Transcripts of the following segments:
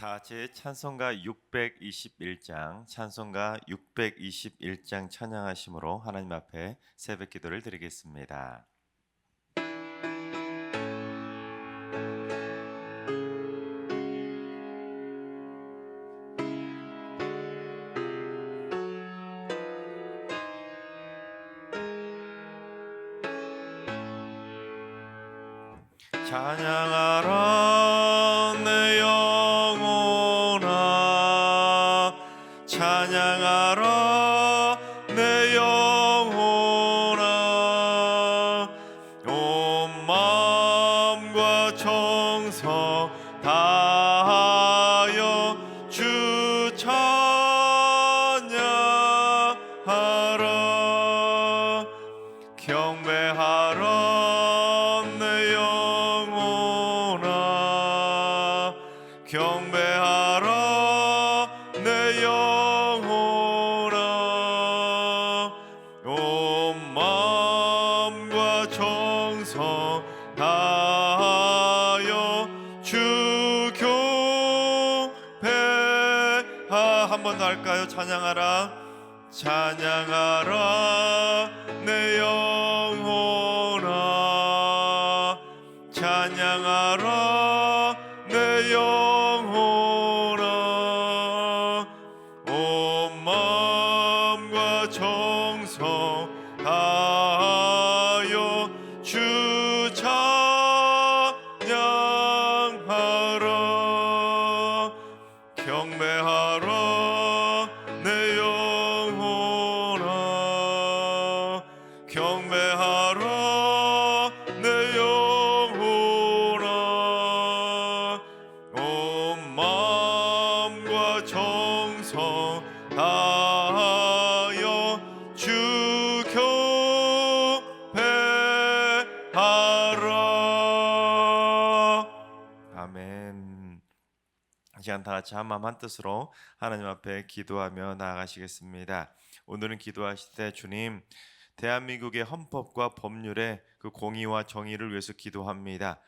다 같이 찬송가 621장, 찬송가 621장 찬양하심으로 하나님 앞에 새벽 기도를 드리겠습니다. 찬양하라 내 영혼아, 찬양하라 내 영혼아, 온 마음과 정성 다하여 주 찬양하라. 경배하라 내 영혼아, 경배하라 내 영혼아, 온 마음과 정성 다하여 주 경배하. 한 번 더 할까요? 찬양하라, 찬양하라 내 영혼아, 찬양하라 내 영혼아, 온 마음과 정성 다하여 주 찬양하라. 경배하라 내 영혼아, 경배하라 내 영혼아, 온 마음과 정성 다하여 주 경배하라. 아멘. 이 시간 다 같이 한마음 한뜻으로 하나님 앞에 기도하며 나아가시겠습니다. 오늘은 기도하실 때 주님, 대한민국의 헌법과 법률의 그 공의와 정의를 위해서 기도합니다.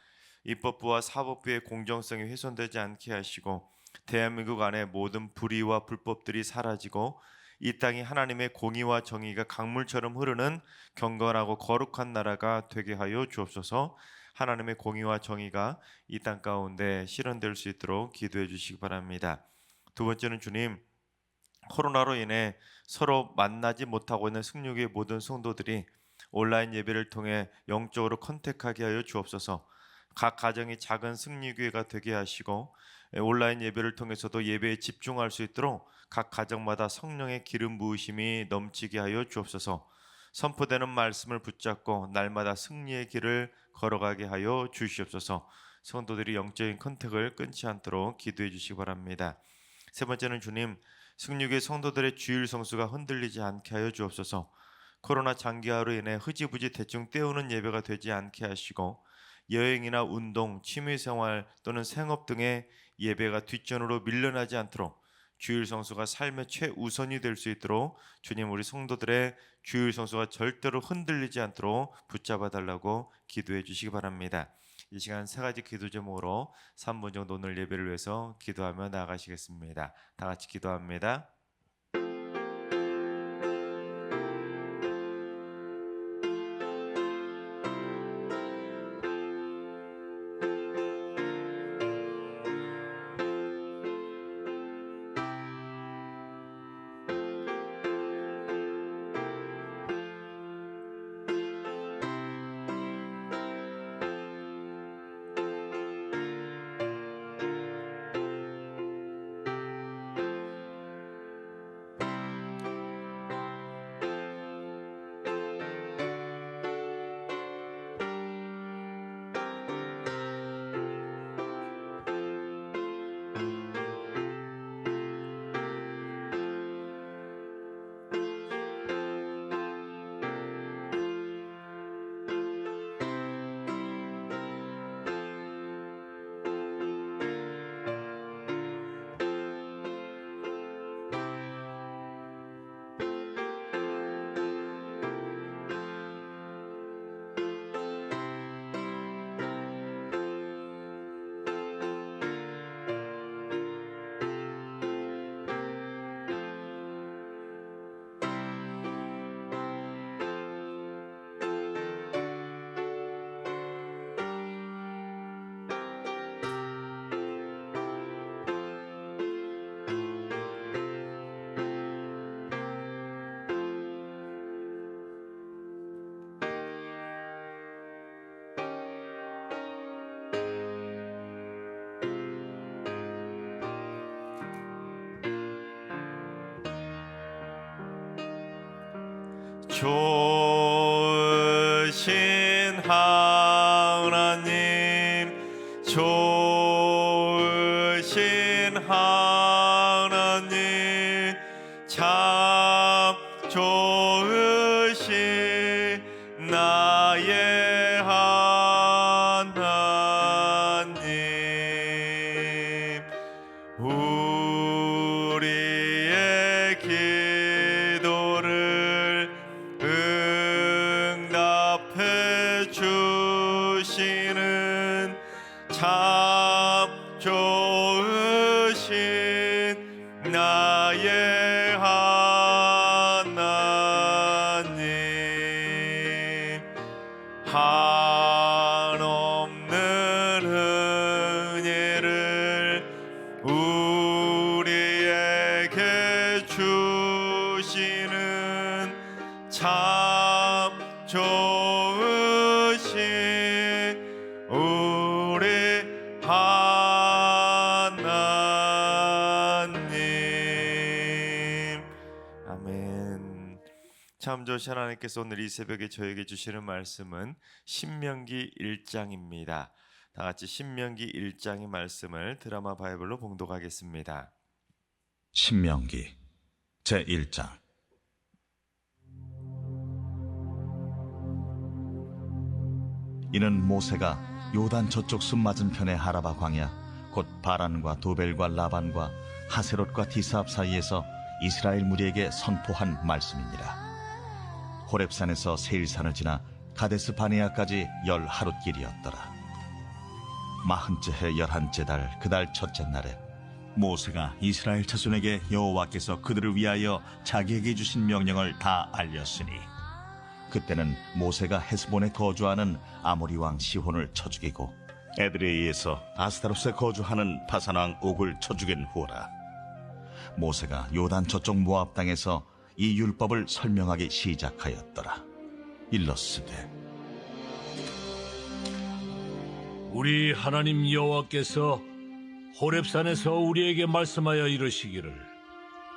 입법부와 사법부의 공정성이 훼손되지 않게 하시고 대한민국 안에 모든 불의와 불법들이 사라지고 이 땅이 하나님의 공의와 정의가 강물처럼 흐르는 경건하고 거룩한 나라가 되게 하여 주옵소서. 하나님의 공의와 정의가 이 땅 가운데 실현될 수 있도록 기도해 주시기 바랍니다. 두 번째는 주님, 코로나로 인해 서로 만나지 못하고 있는 승려교의 모든 성도들이 온라인 예배를 통해 영적으로 컨택하게 하여 주옵소서. 각 가정이 작은 승리교회가 되게 하시고 온라인 예배를 통해서도 예배에 집중할 수 있도록 각 가정마다 성령의 기름 부으심이 넘치게 하여 주옵소서. 선포되는 말씀을 붙잡고 날마다 승리의 길을 걸어가게 하여 주시옵소서. 성도들이 영적인 컨택을 끊지 않도록 기도해 주시기 바랍니다. 세 번째는 주님, 승리교회 성도들의 주일 성수가 흔들리지 않게 하여 주옵소서. 코로나 장기화로 인해 흐지부지 대충 때우는 예배가 되지 않게 하시고 여행이나 운동, 취미생활 또는 생업 등의 예배가 뒷전으로 밀려나지 않도록 주일 성수가 삶의 최우선이 될 수 있도록 주님, 우리 성도들의 주일 성수가 절대로 흔들리지 않도록 붙잡아 달라고 기도해 주시기 바랍니다. 이 시간 세 가지 기도 제목으로 3분 정도 오늘 예배를 위해서 기도하며 나아가시겠습니다. 다 같이 기도합니다. 좋으신 하나님, 좋으신 하나님, 참 좋으신 나의 하나님, 우리의 기도를 응답해 주시는 참 좋으신 나의 하나님, 한없는 은혜를 우리에게 주시는 참 좋으신 우리 하나님. 아멘. 참 좋으신 하나님께서 오늘 이 새벽에 저에게 주시는 말씀은 신명기 1장입니다. 다 같이 신명기 1장의 말씀을 드라마 바이블로 봉독하겠습니다. 신명기 제1장. 이는 모세가 요단 저쪽 숲 맞은편의 하라바 광야 곧 바란과 도벨과 라반과 하세롯과 디사압 사이에서 이스라엘 무리에게 선포한 말씀이니라. 호렙산에서 세일산을 지나 가데스 바네아까지 10하룻길이었더라. 40째 해 11째 달 그 달 첫째 날에 모세가 이스라엘 자손에게 여호와께서 그들을 위하여 자기에게 주신 명령을 다 알렸으니, 그때는 모세가 헤스본에 거주하는 아모리 왕 시혼을 쳐 죽이고 에드레이에서 아스타롯에 거주하는 바산 왕 옥을 쳐 죽인 후라. 모세가 요단 저쪽 모압 땅에서 이 율법을 설명하기 시작하였더라. 일러스되, 우리 하나님 여호와께서 호렙산에서 우리에게 말씀하여 이르시기를,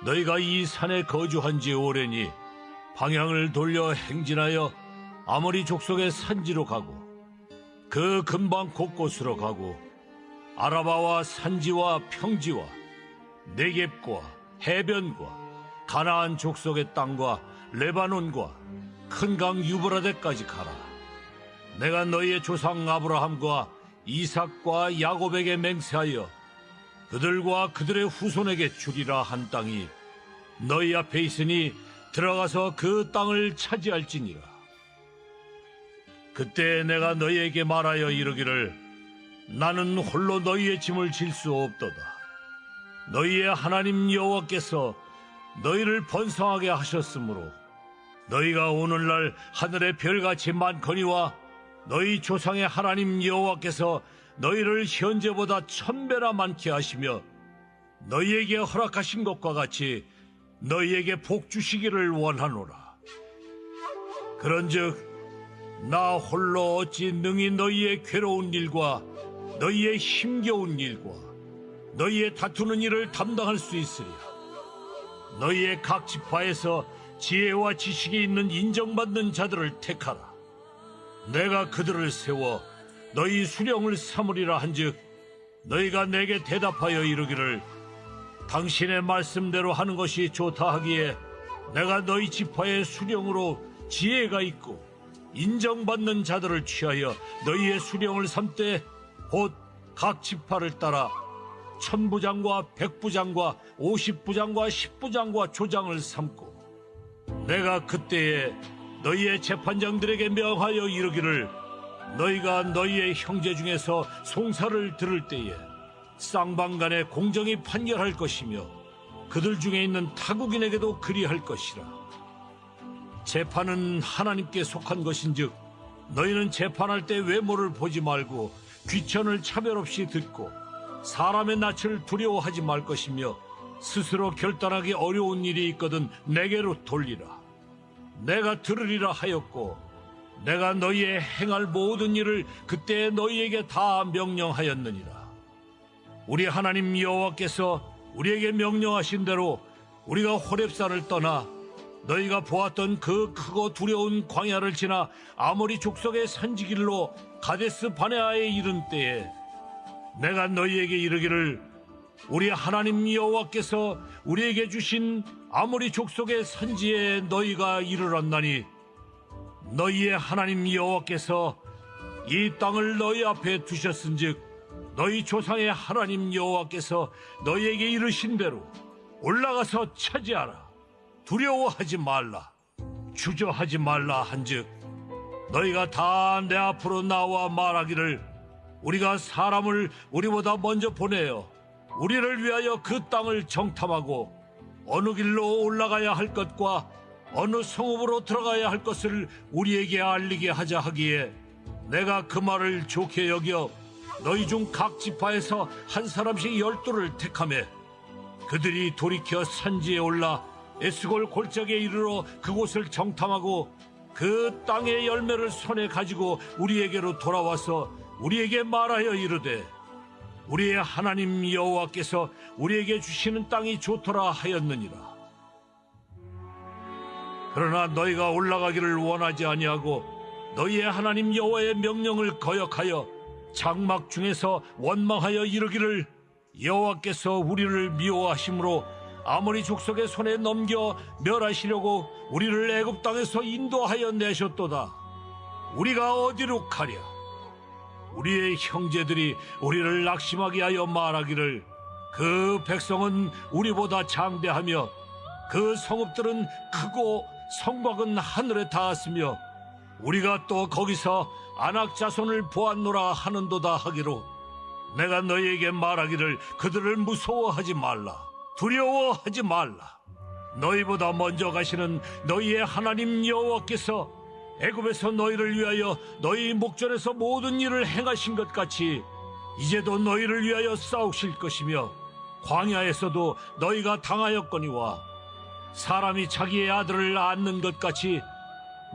너희가 이 산에 거주한 지 오래니 방향을 돌려 행진하여 아모리 족속의 산지로 가고 그 근방 곳곳으로 가고 아라바와 산지와 평지와 네겝과 해변과 가나안 족속의 땅과 레바논과 큰 강 유브라데까지 가라. 내가 너희의 조상 아브라함과 이삭과 야곱에게 맹세하여 그들과 그들의 후손에게 주리라 한 땅이 너희 앞에 있으니 들어가서 그 땅을 차지할지니라. 그때 내가 너희에게 말하여 이르기를, 나는 홀로 너희의 짐을 질 수 없도다. 너희의 하나님 여호와께서 너희를 번성하게 하셨으므로 너희가 오늘날 하늘의 별같이 많거니와 너희 조상의 하나님 여호와께서 너희를 현재보다 1000배나 많게 하시며 너희에게 허락하신 것과 같이 너희에게 복 주시기를 원하노라. 그런즉 나 홀로 어찌 능히 너희의 괴로운 일과 너희의 힘겨운 일과 너희의 다투는 일을 담당할 수 있으랴. 너희의 각 지파에서 지혜와 지식이 있는 인정받는 자들을 택하라. 내가 그들을 세워 너희 수령을 삼으리라 한즉 너희가 내게 대답하여 이르기를, 당신의 말씀대로 하는 것이 좋다 하기에 내가 너희 지파의 수령으로 지혜가 있고 인정받는 자들을 취하여 너희의 수령을 삼되 곧 각 지파를 따라 1000부장과 100부장과 50부장과 10부장과 조장을 삼고, 내가 그때에 너희의 재판장들에게 명하여 이르기를, 너희가 너희의 형제 중에서 송사를 들을 때에 쌍방간에 공정히 판결할 것이며 그들 중에 있는 타국인에게도 그리할 것이라. 재판은 하나님께 속한 것인즉 너희는 재판할 때 외모를 보지 말고 귀천을 차별 없이 듣고 사람의 낯을 두려워하지 말 것이며 스스로 결단하기 어려운 일이 있거든 내게로 돌리라. 내가 들으리라 하였고 내가 너희의 행할 모든 일을 그때 너희에게 다 명령하였느니라. 우리 하나님 여호와께서 우리에게 명령하신 대로 우리가 호렙산을 떠나 너희가 보았던 그 크고 두려운 광야를 지나 아모리 족속의 산지길로 가데스 바네아에 이른 때에 내가 너희에게 이르기를 우리 하나님 여호와께서 우리에게 주신 아모리 족속의 산지에 너희가 이르렀나니 너희의 하나님 여호와께서 이 땅을 너희 앞에 두셨은즉 너희 조상의 하나님 여호와께서 너희에게 이르신 대로 올라가서 차지하라. 두려워하지 말라. 주저하지 말라 한즉 너희가 다 내 앞으로 나와 말하기를 우리가 사람을 우리보다 먼저 보내어 우리를 위하여 그 땅을 정탐하고 어느 길로 올라가야 할 것과 어느 성읍으로 들어가야 할 것을 우리에게 알리게 하자 하기에 내가 그 말을 좋게 여겨 너희 중 각 지파에서 한 사람씩 12를 택하매 그들이 돌이켜 산지에 올라 에스골 골짜기에 이르러 그곳을 정탐하고 그 땅의 열매를 손에 가지고 우리에게로 돌아와서 우리에게 말하여 이르되 우리의 하나님 여호와께서 우리에게 주시는 땅이 좋더라 하였느니라. 그러나 너희가 올라가기를 원하지 아니하고 너희의 하나님 여호와의 명령을 거역하여 장막 중에서 원망하여 이르기를 여호와께서 우리를 미워하심으로 아모리 족속의 손에 넘겨 멸하시려고 우리를 애굽 땅에서 인도하여 내셨도다. 우리가 어디로 가랴? 우리의 형제들이 우리를 낙심하게 하여 말하기를 그 백성은 우리보다 장대하며 그 성읍들은 크고 성곽은 하늘에 닿았으며 우리가 또 거기서 아낙 자손을 보았노라 하는도다 하기로 내가 너희에게 말하기를 그들을 무서워하지 말라. 두려워하지 말라. 너희보다 먼저 가시는 너희의 하나님 여호와께서 애굽에서 너희를 위하여 너희 목전에서 모든 일을 행하신 것 같이 이제도 너희를 위하여 싸우실 것이며 광야에서도 너희가 당하였거니와 사람이 자기의 아들을 낳는 것 같이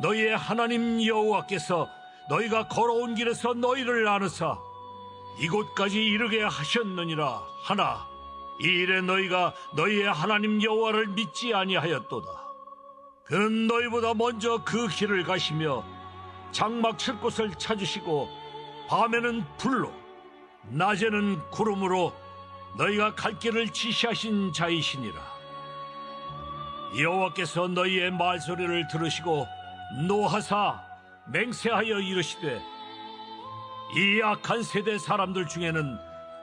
너희의 하나님 여호와께서 너희가 걸어온 길에서 너희를 나누사 이곳까지 이르게 하셨느니라 하나 이 일에 너희가 너희의 하나님 여호와를 믿지 아니하였도다. 그는 너희보다 먼저 그 길을 가시며 장막 칠 곳을 찾으시고 밤에는 불로 낮에는 구름으로 너희가 갈 길을 지시하신 자이시니라. 여호와께서 너희의 말소리를 들으시고 노하사 맹세하여 이르시되 이 악한 세대 사람들 중에는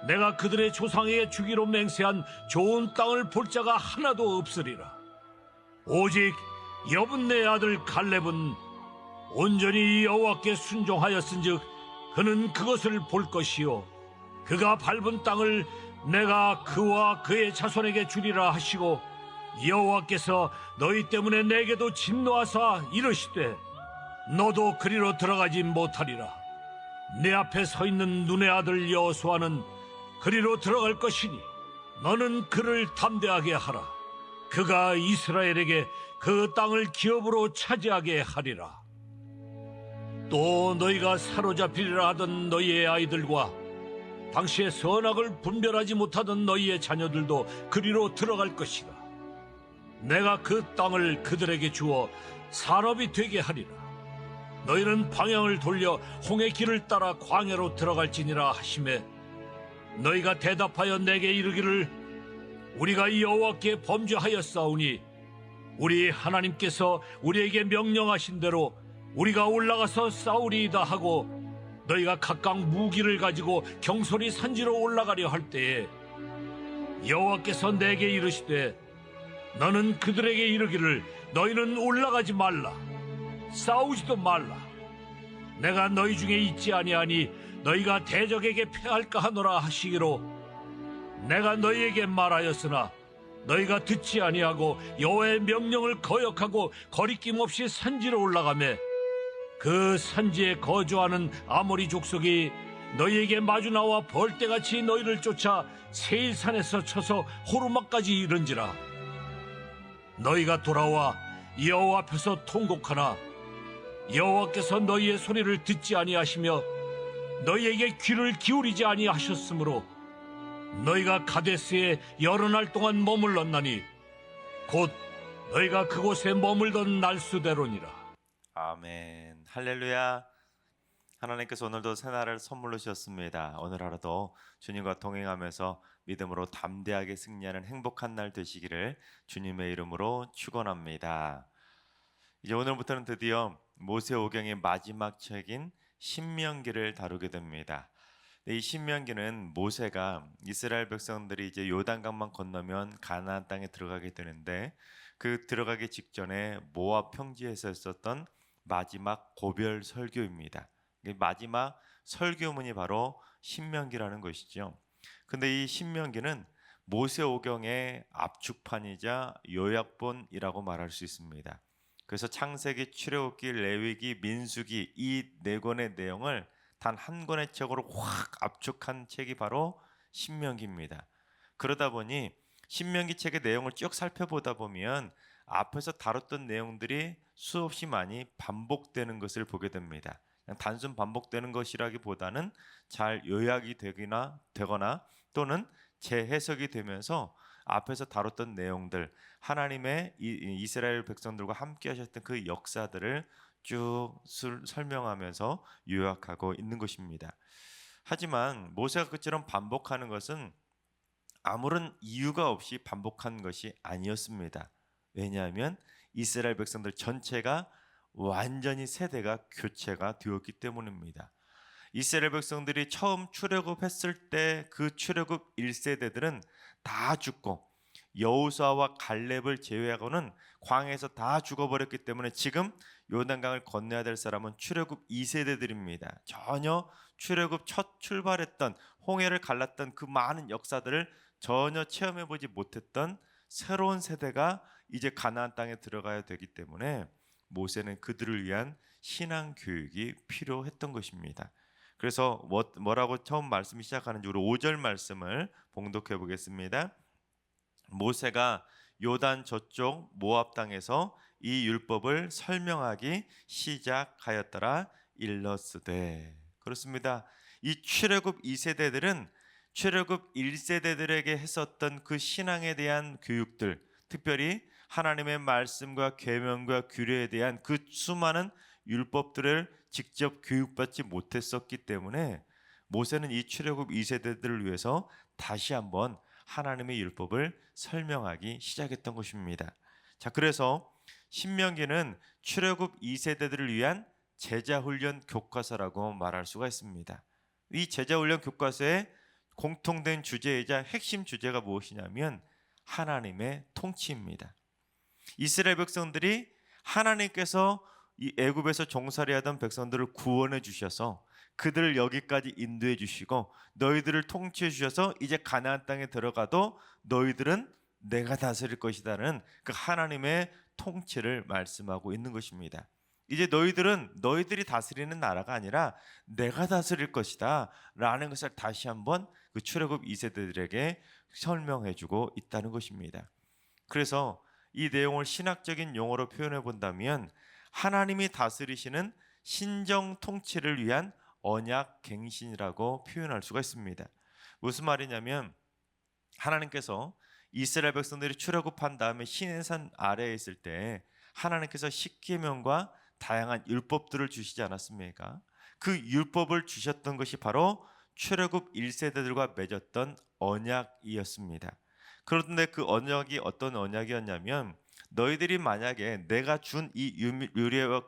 내가 그들의 조상에게 주기로 맹세한 좋은 땅을 볼 자가 하나도 없으리라. 오직 여분네 아들 갈렙은 온전히 여호와께 순종하였은즉 그는 그것을 볼 것이요 그가 밟은 땅을 내가 그와 그의 자손에게 주리라 하시고 여호와께서 너희 때문에 내게도 진노하사 이르시되 너도 그리로 들어가지 못하리라. 내 앞에 서 있는 눈의 아들 여호수아는 그리로 들어갈 것이니 너는 그를 담대하게 하라. 그가 이스라엘에게 그 땅을 기업으로 차지하게 하리라. 또 너희가 사로잡히리라 하던 너희의 아이들과 당시에 선악을 분별하지 못하던 너희의 자녀들도 그리로 들어갈 것이다. 내가 그 땅을 그들에게 주어 산업이 되게 하리라. 너희는 방향을 돌려 홍해 길을 따라 광야로 들어갈지니라 하시매 너희가 대답하여 내게 이르기를 우리가 여호와께 범죄하였사오니 우리 하나님께서 우리에게 명령하신 대로 우리가 올라가서 싸우리이다 하고 너희가 각각 무기를 가지고 경솔히 산지로 올라가려 할 때에 여호와께서 내게 이르시되 너는 그들에게 이르기를 너희는 올라가지 말라. 싸우지도 말라. 내가 너희 중에 있지 아니하니 너희가 대적에게 패할까 하노라 하시기로 내가 너희에게 말하였으나 너희가 듣지 아니하고 여호와의 명령을 거역하고 거리낌 없이 산지로 올라가매 그 산지에 거주하는 아모리 족속이 너희에게 마주 나와 벌떼같이 너희를 쫓아 세일산에서 쳐서 호르마까지 이른지라. 너희가 돌아와 여호와 앞에서 통곡하나 여호와께서 너희의 소리를 듣지 아니하시며 너희에게 귀를 기울이지 아니하셨으므로 너희가 가데스에 여러 날 동안 머물렀나니 곧 너희가 그곳에 머물던 날수대로니라. 아멘. 할렐루야. 하나님께서 오늘도 새날을 선물로 주셨습니다. 오늘 하루도 주님과 동행하면서 믿음으로 담대하게 승리하는 행복한 날 되시기를 주님의 이름으로 축원합니다. 이제 오늘부터는 드디어 모세오경의 마지막 책인 신명기를 다루게 됩니다. 이 신명기는 모세가 이스라엘 백성들이 이제 요단강만 건너면 가나안 땅에 들어가게 되는데 그 들어가기 직전에 모압 평지에서 있었던 마지막 고별 설교입니다. 마지막 설교문이 바로 신명기라는 것이죠. 근데 이 신명기는 모세오경의 압축판이자 요약본이라고 말할 수 있습니다. 그래서 창세기, 출애굽기, 레위기, 민수기 이 네 권의 내용을 단 한 권의 책으로 확 압축한 책이 바로 신명기입니다. 그러다 보니 신명기 책의 내용을 쭉 살펴보다 보면 앞에서 다뤘던 내용들이 수없이 많이 반복되는 것을 보게 됩니다. 그냥 단순 반복되는 것이라기보다는 잘 요약이 되거나 또는 재해석이 되면서 앞에서 다뤘던 내용들, 하나님의 이스라엘 백성들과 함께 하셨던 그 역사들을 쭉 설명하면서 요약하고 있는 것입니다. 하지만 모세가 그처럼 반복하는 것은 아무런 이유가 없이 반복한 것이 아니었습니다. 왜냐하면 이스라엘 백성들 전체가 완전히 세대가 교체가 되었기 때문입니다. 이스라엘 백성들이 처음 출애굽했을 때 그 출애굽 1세대들은 다 죽고 여호수아와 갈렙을 제외하고는 광야에서 다 죽어버렸기 때문에 지금 요단강을 건너야 될 사람은 출애굽 2세대들입니다. 전혀 출애굽 첫 출발했던 홍해를 갈랐던 그 많은 역사들을 전혀 체험해보지 못했던 새로운 세대가 이제 가나안 땅에 들어가야 되기 때문에 모세는 그들을 위한 신앙 교육이 필요했던 것입니다. 그래서 뭐라고 처음 말씀이 시작하는지 우리 5절 말씀을 봉독해 보겠습니다. 모세가 요단 저쪽 모압 땅에서 이 율법을 설명하기 시작하였더라. 일러스되. 그렇습니다. 이 출애굽 2세대들은 출애굽 1세대들에게 했었던 그 신앙에 대한 교육들, 특별히 하나님의 말씀과 계명과 규례에 대한 그 수많은 율법들을 직접 교육받지 못했었기 때문에 모세는 이 출애굽 2세대들을 위해서 다시 한번 하나님의 율법을 설명하기 시작했던 것입니다. 자, 그래서 신명기는 출애굽 2세대들을 위한 제자훈련 교과서라고 말할 수가 있습니다. 이 제자훈련 교과서의 공통된 주제이자 핵심 주제가 무엇이냐면 하나님의 통치입니다. 이스라엘 백성들이 하나님께서 이 애굽에서 종살이하던 백성들을 구원해 주셔서 그들을 여기까지 인도해 주시고 너희들을 통치해 주셔서 이제 가나안 땅에 들어가도 너희들은 내가 다스릴 것이다는 그 하나님의 통치를 말씀하고 있는 것입니다. 이제 너희들은 너희들이 다스리는 나라가 아니라 내가 다스릴 것이다 라는 것을 다시 한번 그 출애굽 2세대들에게 설명해 주고 있다는 것입니다. 그래서 이 내용을 신학적인 용어로 표현해 본다면 하나님이 다스리시는 신정 통치를 위한 언약 갱신이라고 표현할 수가 있습니다. 무슨 말이냐면 하나님께서 이스라엘 백성들이 출애굽한 다음에 시내산 아래에 있을 때 하나님께서 십계명과 다양한 율법들을 주시지 않았습니까? 그 율법을 주셨던 것이 바로 출애굽 1세대들과 맺었던 언약이었습니다. 그런데 그 언약이 어떤 언약이었냐면 너희들이 만약에 내가 준 이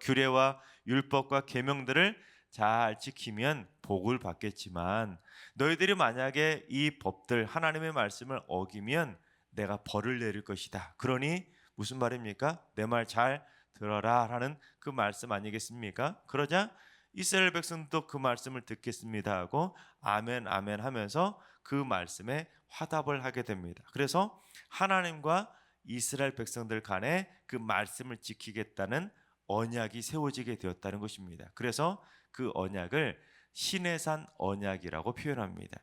규례와 율법과 계명들을 잘 지키면 복을 받겠지만 너희들이 만약에 이 법들 하나님의 말씀을 어기면 내가 벌을 내릴 것이다. 그러니 무슨 말입니까? 내 말 잘 들어라 라는 그 말씀 아니겠습니까? 그러자 이스라엘 백성도 그 말씀을 듣겠습니다 하고 아멘 아멘 하면서 그 말씀에 화답을 하게 됩니다. 그래서 하나님과 이스라엘 백성들 간에 그 말씀을 지키겠다는 언약이 세워지게 되었다는 것입니다. 그래서 그 언약을 시내산 언약이라고 표현합니다.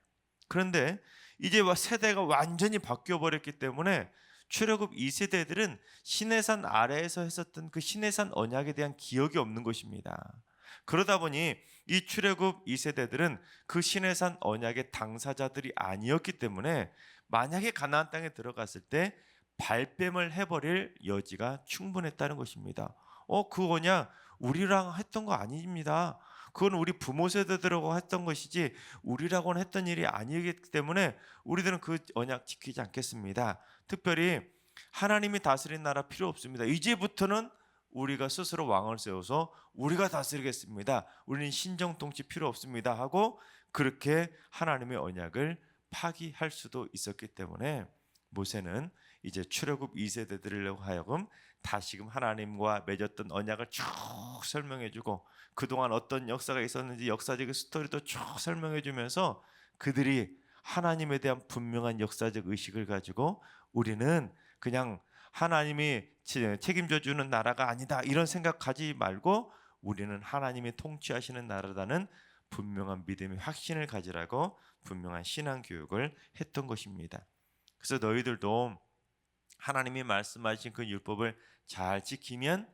그런데 이제 세대가 완전히 바뀌어 버렸기 때문에 출애굽 2세대들은 시내산 아래에서 했었던 그 시내산 언약에 대한 기억이 없는 것입니다. 그러다 보니 이 출애굽 2세대들은 그 시내산 언약의 당사자들이 아니었기 때문에 만약에 가나안 땅에 들어갔을 때 발뺌을 해버릴 여지가 충분했다는 것입니다. 그 언약 우리랑 했던 거 아닙니다. 그건 우리 부모 세대들하고 했던 것이지 우리라고는 했던 일이 아니기 때문에 우리들은 그 언약 지키지 않겠습니다. 특별히 하나님이 다스린 나라 필요 없습니다. 이제부터는 우리가 스스로 왕을 세워서 우리가 다스리겠습니다. 우리는 신정통치 필요 없습니다 하고 그렇게 하나님의 언약을 파기할 수도 있었기 때문에 모세는 이제 출애굽 2세대들로 하여금 다시금 하나님과 맺었던 언약을 쭉 설명해주고 그동안 어떤 역사가 있었는지 역사적 스토리도 쭉 설명해주면서 그들이 하나님에 대한 분명한 역사적 의식을 가지고 우리는 그냥 하나님이 책임져 주는 나라가 아니다 이런 생각하지 말고 우리는 하나님이 통치하시는 나라라는 분명한 믿음의 확신을 가지라고 분명한 신앙 교육을 했던 것입니다. 그래서 너희들도 하나님이 말씀하신 그 율법을 잘 지키면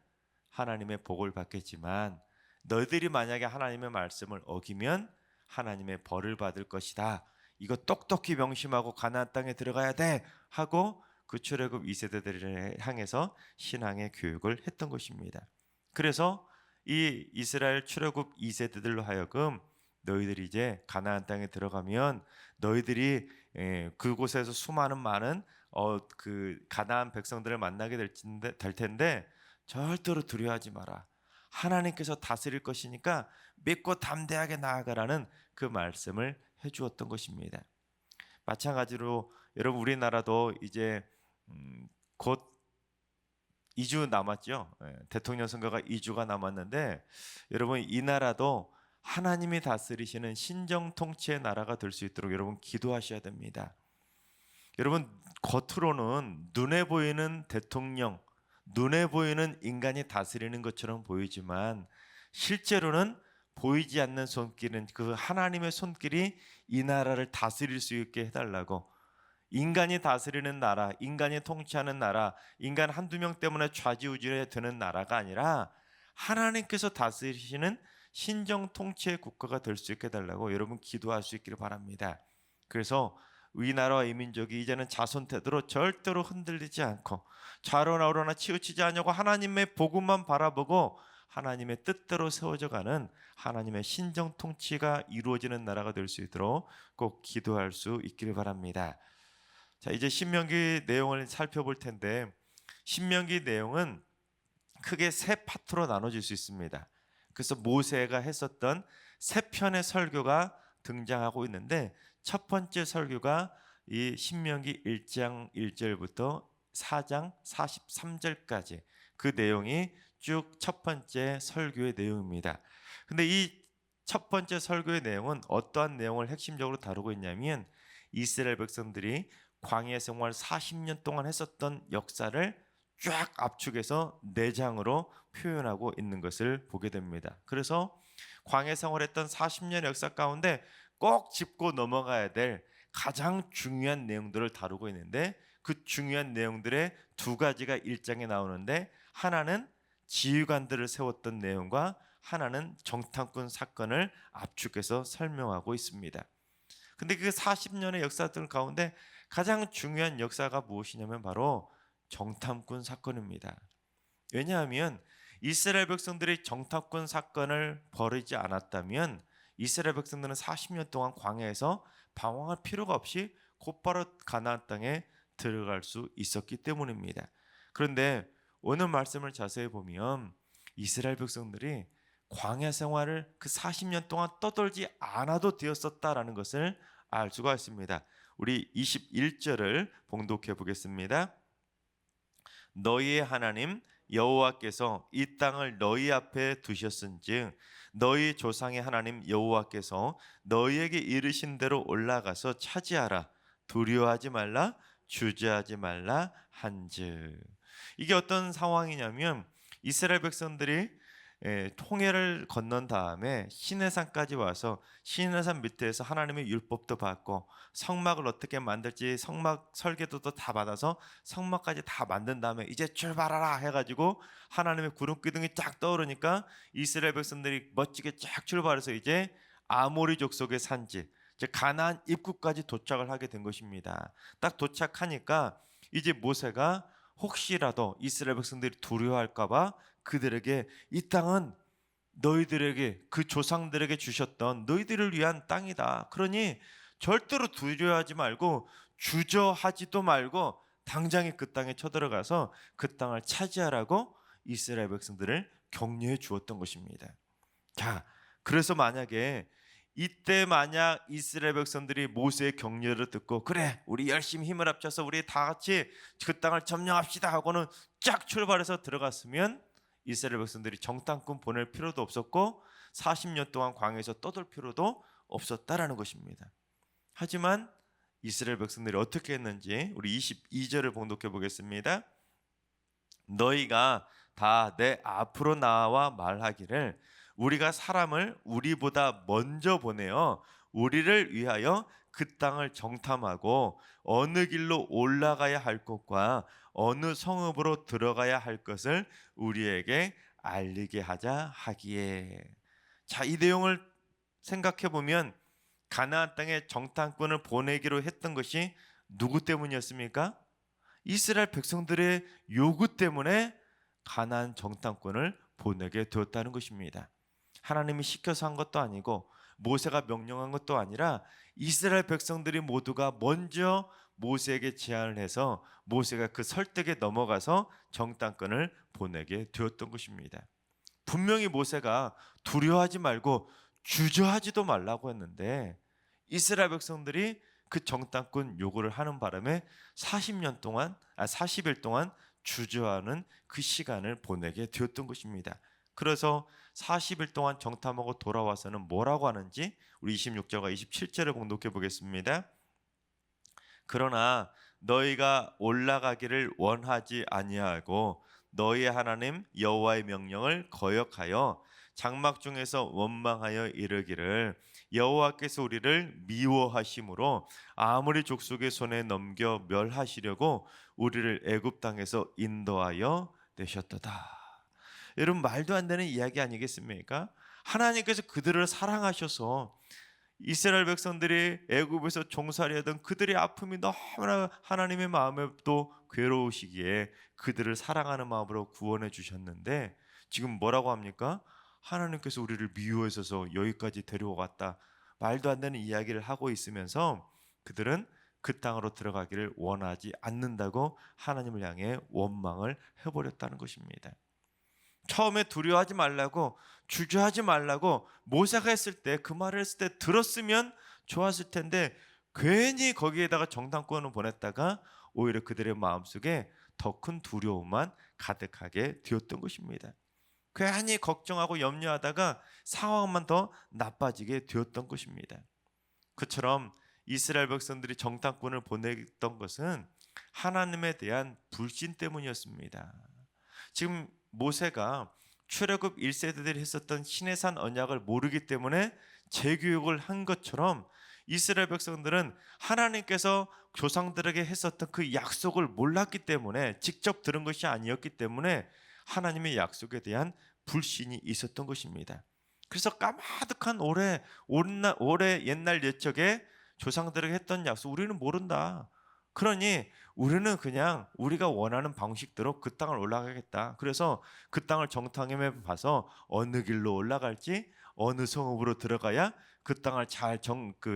하나님의 복을 받겠지만 너희들이 만약에 하나님의 말씀을 어기면 하나님의 벌을 받을 것이다. 이거 똑똑히 명심하고 가나안 땅에 들어가야 돼 하고 그 출애굽 2세대들을 향해서 신앙의 교육을 했던 것입니다. 그래서 이 이스라엘 출애굽 2세대들로 하여금 너희들이 이제 가나안 땅에 들어가면 너희들이 그곳에서 수많은 많은 그 가나안 백성들을 만나게 될 텐데 절대로 두려워하지 마라. 하나님께서 다스릴 것이니까 믿고 담대하게 나아가라는 그 말씀을 해주었던 것입니다. 마찬가지로 여러분 우리나라도 이제 곧 2주 남았죠. 대통령 선거가 2주가 남았는데 여러분 이 나라도 하나님이 다스리시는 신정 통치의 나라가 될 수 있도록 여러분 기도하셔야 됩니다. 여러분 겉으로는 눈에 보이는 대통령, 눈에 보이는 인간이 다스리는 것처럼 보이지만 실제로는 보이지 않는 손길은 그 하나님의 손길이 이 나라를 다스릴 수 있게 해달라고. 인간이 다스리는 나라, 인간이 통치하는 나라, 인간 한두 명 때문에 좌지우지에 되는 나라가 아니라 하나님께서 다스리시는 신정 통치의 국가가 될 수 있게 해달라고 여러분 기도할 수 있기를 바랍니다. 그래서 이 나라와 이 민족이 이제는 자손 태도로 절대로 흔들리지 않고 좌로나 우로나 치우치지 않냐고 하나님의 복음만 바라보고 하나님의 뜻대로 세워져 가는 하나님의 신정 통치가 이루어지는 나라가 될 수 있도록 꼭 기도할 수 있기를 바랍니다. 자, 이제 신명기 내용을 살펴볼 텐데 신명기 내용은 크게 세 파트로 나눠질 수 있습니다. 그래서 모세가 했었던 세 편의 설교가 등장하고 있는데 첫 번째 설교가 이 신명기 1장 1절부터 4장 43절까지 그 내용이 쭉 첫 번째 설교의 내용입니다. 근데 이 첫 번째 설교의 내용은 어떠한 내용을 핵심적으로 다루고 있냐면 이스라엘 백성들이 광야 생활 40년 동안 했었던 역사를 쫙 압축해서 4장으로 표현하고 있는 것을 보게 됩니다. 그래서 광야 생활했던 40년 역사 가운데 꼭 짚고 넘어가야 될 가장 중요한 내용들을 다루고 있는데 그 중요한 내용들의 두 가지가 1장에 나오는데 하나는 지휘관들을 세웠던 내용과 하나는 정탐꾼 사건을 압축해서 설명하고 있습니다. 근데 그 40년의 역사들 가운데 가장 중요한 역사가 무엇이냐면 바로 정탐꾼 사건입니다. 왜냐하면 이스라엘 백성들이 정탐꾼 사건을 벌이지 않았다면 이스라엘 백성들은 40년 동안 광야에서 방황할 필요가 없이 곧바로 가나안 땅에 들어갈 수 있었기 때문입니다. 그런데 오늘 말씀을 자세히 보면 이스라엘 백성들이 광야 생활을 그 40년 동안 떠돌지 않아도 되었었다라는 것을 알 수가 있습니다. 우리 21절을 봉독해 보겠습니다. 너희의 하나님 여호와께서 이 땅을 너희 앞에 두셨은즉 너희 조상의 하나님 여호와께서 너희에게 이르신 대로 올라가서 차지하라. 두려워하지 말라, 주저하지 말라 한즉. 이게 어떤 상황이냐면 이스라엘 백성들이 홍해를 건넌 다음에 시내산까지 와서 시내산 밑에서 하나님의 율법도 받고 성막을 어떻게 만들지 성막 설계도도 다 받아서 성막까지 다 만든 다음에 이제 출발하라 해가지고 하나님의 구름 기둥이 쫙 떠오르니까 이스라엘 백성들이 멋지게 쫙 출발해서 이제 아모리 족속의 산지 즉 가나안 입구까지 도착을 하게 된 것입니다. 딱 도착하니까 이제 모세가 혹시라도 이스라엘 백성들이 두려워할까봐 그들에게 이 땅은 너희들에게 그 조상들에게 주셨던 너희들을 위한 땅이다. 그러니 절대로 두려워하지 말고 주저하지도 말고 당장에 그 땅에 쳐들어가서 그 땅을 차지하라고 이스라엘 백성들을 격려해 주었던 것입니다. 자, 그래서 만약에 이때 만약 이스라엘 백성들이 모세의 격려를 듣고 그래 우리 열심히 힘을 합쳐서 우리 다 같이 그 땅을 점령합시다 하고는 쫙 출발해서 들어갔으면 이스라엘 백성들이 정탐꾼 보낼 필요도 없었고 40년 동안 광야에서 떠돌 필요도 없었다라는 것입니다. 하지만 이스라엘 백성들이 어떻게 했는지 우리 22절을 봉독해 보겠습니다. 너희가 다 내 앞으로 나와 말하기를 우리가 사람을 우리보다 먼저 보내어 우리를 위하여 그 땅을 정탐하고 어느 길로 올라가야 할 것과 어느 성읍으로 들어가야 할 것을 우리에게 알리게 하자 하기에. 자, 이 내용을 생각해 보면 가나안 땅에 정탐꾼을 보내기로 했던 것이 누구 때문이었습니까? 이스라엘 백성들의 요구 때문에 가나안 정탐꾼을 보내게 되었다는 것입니다. 하나님이 시켜서 한 것도 아니고 모세가 명령한 것도 아니라 이스라엘 백성들이 모두가 먼저 모세에게 제안을 해서 모세가 그 설득에 넘어가서 정탐꾼을 보내게 되었던 것입니다. 분명히 모세가 두려워하지 말고 주저하지도 말라고 했는데 이스라엘 백성들이 그 정탐꾼 요구를 하는 바람에 40일 동안 주저하는 그 시간을 보내게 되었던 것입니다. 그래서 40일 동안 정탐하고 돌아와서는 뭐라고 하는지 우리 26절과 27절을 봉독해 보겠습니다. 그러나 너희가 올라가기를 원하지 아니하고 너희의 하나님 여호와의 명령을 거역하여 장막 중에서 원망하여 이르기를 여호와께서 우리를 미워하심으로 아무리 족속의 손에 넘겨 멸하시려고 우리를 애굽 땅에서 인도하여 내셨도다. 여러분, 말도 안 되는 이야기 아니겠습니까? 하나님께서 그들을 사랑하셔서 이스라엘 백성들이 애굽에서 종살이하던 그들의 아픔이 너무나 하나님의 마음에 또 괴로우시기에 그들을 사랑하는 마음으로 구원해 주셨는데 지금 뭐라고 합니까? 하나님께서 우리를 미워하셔서 여기까지 데려왔다. 말도 안 되는 이야기를 하고 있으면서 그들은 그 땅으로 들어가기를 원하지 않는다고 하나님을 향해 원망을 해버렸다는 것입니다. 처음에 두려워하지 말라고 주저하지 말라고 모세가 했을 때 그 말을 했을 때 들었으면 좋았을 텐데 괜히 거기에다가 정탐꾼을 보냈다가 오히려 그들의 마음속에 더 큰 두려움만 가득하게 되었던 것입니다. 괜히 걱정하고 염려하다가 상황만 더 나빠지게 되었던 것입니다. 그처럼 이스라엘 백성들이 정탐꾼을 보냈던 것은 하나님에 대한 불신 때문이었습니다. 지금 모세가 출애굽 1세대들이 했었던 시내산 언약을 모르기 때문에 재교육을 한 것처럼 이스라엘 백성들은 하나님께서 조상들에게 했었던 그 약속을 몰랐기 때문에 직접 들은 것이 아니었기 때문에 하나님의 약속에 대한 불신이 있었던 것입니다. 그래서 까마득한 오래 옛날 옛적에 조상들에게 했던 약속 우리는 모른다. 그러니 우리는 그냥 우리가 원하는 방식대로 그 땅을 올라가겠다. 그래서 그 땅을 정탐해 봐서 어느 길로 올라갈지 어느 성읍으로 들어가야 그 땅을 잘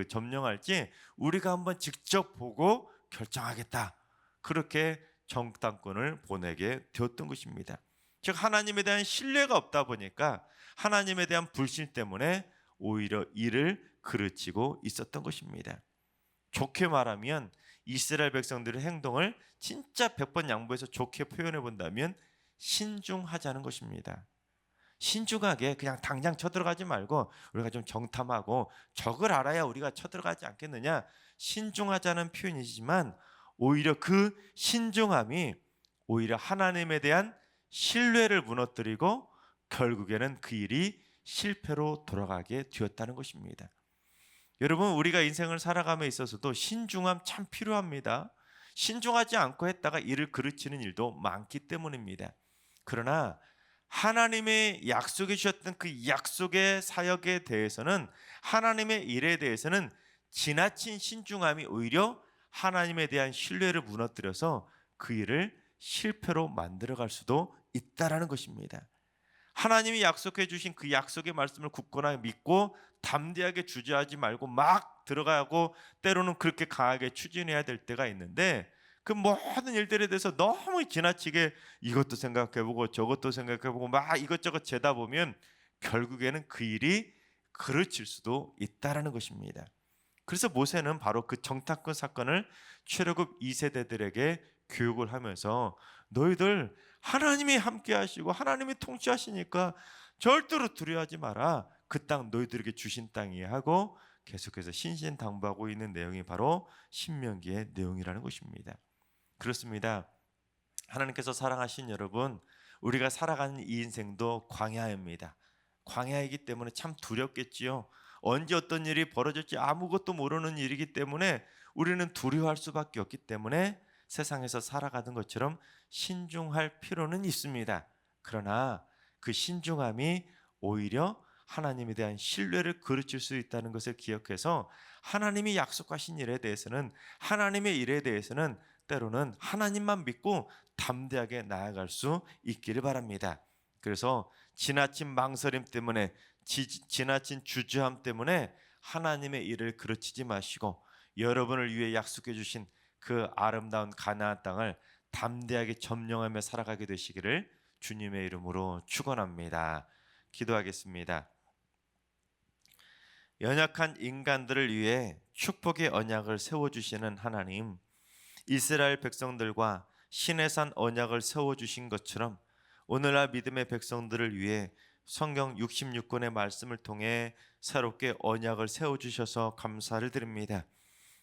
점령할지 우리가 한번 직접 보고 결정하겠다. 그렇게 정탐꾼을 보내게 되었던 것입니다. 즉 하나님에 대한 신뢰가 없다 보니까 하나님에 대한 불신 때문에 오히려 이를 그르치고 있었던 것입니다. 좋게 말하면 이스라엘 백성들의 행동을 진짜 100번 양보해서 좋게 표현해 본다면 신중하자는 것입니다. 신중하게 그냥 당장 쳐들어가지 말고 우리가 좀 정탐하고 적을 알아야 우리가 쳐들어가지 않겠느냐, 신중하자는 표현이지만 오히려 그 신중함이 오히려 하나님에 대한 신뢰를 무너뜨리고 결국에는 그 일이 실패로 돌아가게 되었다는 것입니다. 여러분, 우리가 인생을 살아감에 있어서도 신중함 참 필요합니다. 신중하지 않고 했다가 일을 그르치는 일도 많기 때문입니다. 그러나 하나님의 약속해 주셨던 그 약속의 사역에 대해서는, 하나님의 일에 대해서는 지나친 신중함이 오히려 하나님에 대한 신뢰를 무너뜨려서 그 일을 실패로 만들어갈 수도 있다라는 것입니다. 하나님이 약속해 주신 그 약속의 말씀을 굳건하게 믿고 담대하게 주저하지 말고 막 들어가고 때로는 그렇게 강하게 추진해야 될 때가 있는데, 그 모든 일들에 대해서 너무 지나치게 이것도 생각해보고 저것도 생각해보고 막 이것저것 재다 보면 결국에는 그 일이 그르칠 수도 있다라는 것입니다. 그래서 모세는 바로 그 정탐꾼 사건을 출애굽 2세대들에게 교육을 하면서 너희들 하나님이 함께 하시고 하나님이 통치하시니까 절대로 두려워하지 마라. 그 땅 너희들에게 주신 땅이야 하고 계속해서 신신당부하고 있는 내용이 바로 신명기의 내용이라는 것입니다. 그렇습니다. 하나님께서 사랑하신 여러분, 우리가 살아가는 이 인생도 광야입니다. 광야이기 때문에 참 두렵겠지요. 언제 어떤 일이 벌어질지 아무것도 모르는 일이기 때문에 우리는 두려워할 수밖에 없기 때문에 세상에서 살아가는 것처럼 신중할 필요는 있습니다. 그러나 그 신중함이 오히려 하나님에 대한 신뢰를 그르칠 수 있다는 것을 기억해서 하나님이 약속하신 일에 대해서는, 하나님의 일에 대해서는 때로는 하나님만 믿고 담대하게 나아갈 수 있기를 바랍니다. 그래서 지나친 망설임 때문에, 지나친 주저함 때문에 하나님의 일을 그르치지 마시고 여러분을 위해 약속해 주신 그 아름다운 가나안 땅을 담대하게 점령하며 살아가게 되시기를 주님의 이름으로 축원합니다. 기도하겠습니다. 연약한 인간들을 위해 축복의 언약을 세워주시는 하나님, 이스라엘 백성들과 시내산 언약을 세워주신 것처럼 오늘날 믿음의 백성들을 위해 성경 66권의 말씀을 통해 새롭게 언약을 세워주셔서 감사를 드립니다.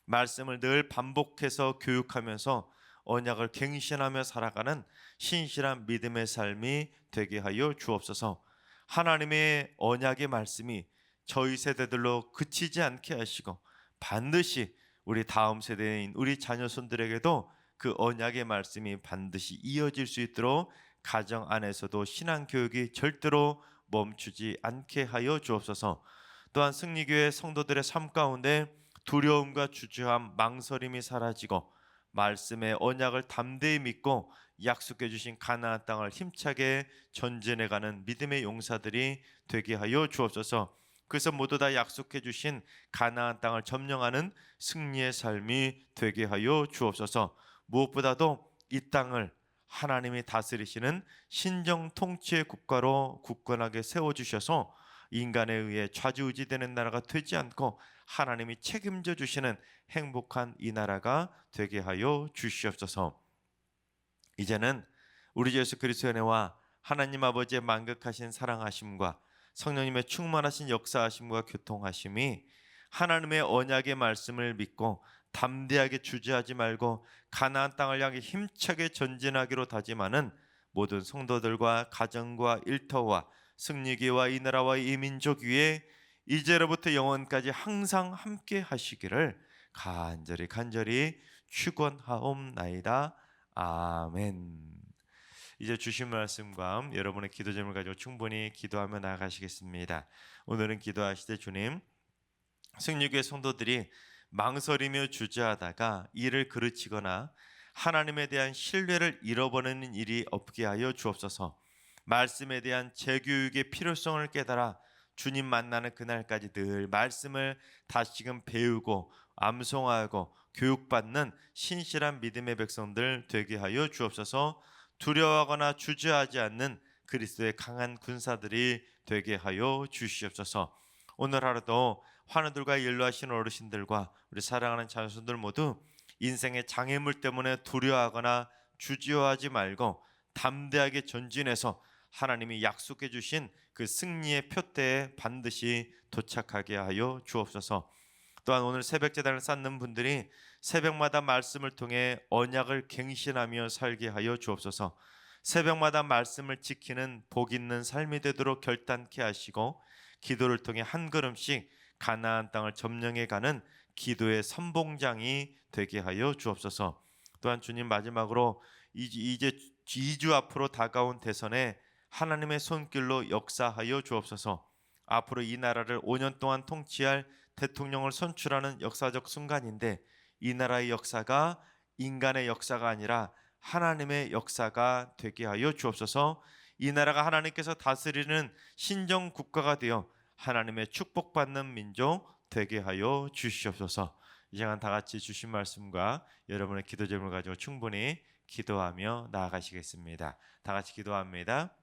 말씀을 늘 반복해서 교육하면서 언약을 갱신하며 살아가는 신실한 믿음의 삶이 되게 하여 주옵소서. 하나님의 언약의 말씀이 저희 세대들로 그치지 않게 하시고 반드시 우리 다음 세대인 우리 자녀손들에게도 그 언약의 말씀이 반드시 이어질 수 있도록 가정 안에서도 신앙교육이 절대로 멈추지 않게 하여 주옵소서. 또한 승리교회 성도들의 삶 가운데 두려움과 주저함, 망설임이 사라지고 말씀의 언약을 담대히 믿고 약속해 주신 가나안 땅을 힘차게 전진해가는 믿음의 용사들이 되게 하여 주옵소서. 그래서 모두 다 약속해 주신 가나안 땅을 점령하는 승리의 삶이 되게 하여 주옵소서. 무엇보다도 이 땅을 하나님이 다스리시는 신정 통치의 국가로 굳건하게 세워주셔서 인간에 의해 좌지우지되는 나라가 되지 않고 하나님이 책임져 주시는 행복한 이 나라가 되게 하여 주시옵소서. 이제는 우리 주 예수 그리스도의 은혜와 하나님 아버지의 만극하신 사랑하심과 성령님의 충만하신 역사하심과 교통하심이 하나님의 언약의 말씀을 믿고 담대하게 주저하지 말고 가나안 땅을 향해 힘차게 전진하기로 다짐하는 모든 성도들과 가정과 일터와 승리기와 이 나라와 이 민족 위에 이제로부터 영원까지 항상 함께 하시기를 간절히 축원하옵나이다. 아멘. 이제 주신 말씀과 여러분의 기도 제목을 가지고 충분히 기도하며 나아가시겠습니다. 오늘은 기도하실 때 주님, 승리교회 성도들이 망설이며 주저하다가 일을 그르치거나 하나님에 대한 신뢰를 잃어버리는 일이 없게 하여 주옵소서. 말씀에 대한 재교육의 필요성을 깨달아 주님 만나는 그날까지 늘 말씀을 다시금 배우고 암송하고 교육받는 신실한 믿음의 백성들 되게 하여 주옵소서. 두려워하거나 주저하지 않는 그리스도의 강한 군사들이 되게 하여 주시옵소서. 오늘 하루도 환우들과 연로하신 어르신들과 우리 사랑하는 자손들 모두 인생의 장애물 때문에 두려워하거나 주저하지 말고 담대하게 전진해서 하나님이 약속해 주신 그 승리의 표대에 반드시 도착하게 하여 주옵소서. 또한 오늘 새벽 제단을 쌓는 분들이 새벽마다 말씀을 통해 언약을 갱신하며 살게 하여 주옵소서. 새벽마다 말씀을 지키는 복 있는 삶이 되도록 결단케 하시고 기도를 통해 한 걸음씩 가나안 땅을 점령해가는 기도의 선봉장이 되게 하여 주옵소서. 또한 주님, 마지막으로 이제 2주 앞으로 다가온 대선에 하나님의 손길로 역사하여 주옵소서. 앞으로 이 나라를 5년 동안 통치할 대통령을 선출하는 역사적 순간인데 이 나라의 역사가 인간의 역사가 아니라 하나님의 역사가 되게 하여 주옵소서. 이 나라가 하나님께서 다스리는 신정 국가가 되어 하나님의 축복받는 민족 되게 하여 주시옵소서. 이 시간 다 같이 주신 말씀과 여러분의 기도 제목을 가지고 충분히 기도하며 나아가시겠습니다. 다 같이 기도합니다.